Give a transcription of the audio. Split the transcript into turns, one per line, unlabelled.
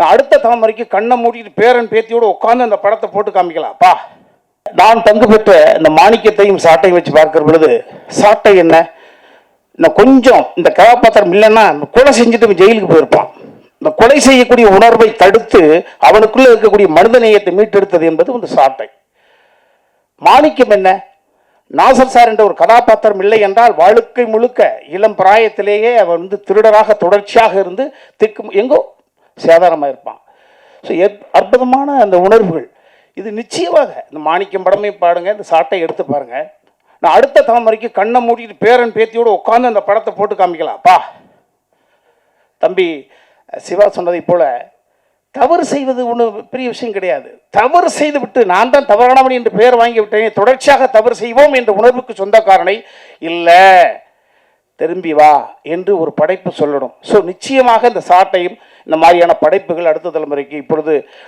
நான் அடுத்த தலைமுறைக்கு கண்ணை மூடிட்டு பேரன் பேத்தியோடு உட்காந்து அந்த படத்தை போட்டு காமிக்கலாம்ப்பா. நான் பங்கு பெற்ற இந்த மாணிக்கத்தையும் சாட்டையும் வச்சு பார்க்கிற பொழுது சாட்டை என்ன, இன்னும் கொஞ்சம் இந்த கதாபாத்திரம் இல்லைன்னா கொலை செஞ்சுட்டு ஜெயிலுக்கு போயிருப்பான். இந்த கொலை செய்யக்கூடிய உணர்வை தடுத்து அவனுக்குள்ள இருக்கக்கூடிய மனிதநேயத்தை மீட்டெடுத்தது என்பது இந்த சாட்டை. மாணிக்கம் என்ன, நாசர் சார் என்ற ஒரு கதாபாத்திரம் இல்லை என்றால் வாழ்க்கை முழுக்க இளம் பிராயத்திலேயே அவன் திருடராக தொடர்ச்சியாக இருந்து எங்கோ சேதாரமாக இருப்பான். ஸோ அற்புதமான அந்த உணர்வுகள் இது நிச்சயமாக இந்த மாணிக்கம் படமே பாருங்க, இந்த சாட்டை எடுத்து பாருங்க. நான் அடுத்த தலைமுறைக்கு கண்ணை மூடிட்டு பேரன் பேத்தியோடு உட்காந்து அந்த படத்தை போட்டு காமிக்கலாம்ப்பா. தம்பி சிவா சொன்னதை போல தவறு செய்வது ஒன்றும் பெரிய விஷயம் கிடையாது. தவறு செய்து விட்டு நான் தான் தவறானவன் என்று பெயர் வாங்கி விட்டேன், தொடர்ச்சியாக தவறு செய்வோம் என்ற உணர்வுக்கு சொந்தக்காரனை இல்லை, திரும்பி வா என்று ஒரு படைப்பு சொல்லணும். ஸோ நிச்சயமாக இந்த சாட்டையும் இந்த மாதிரியான படைப்புகள் அடுத்த தலைமுறைக்கு இப்பொழுது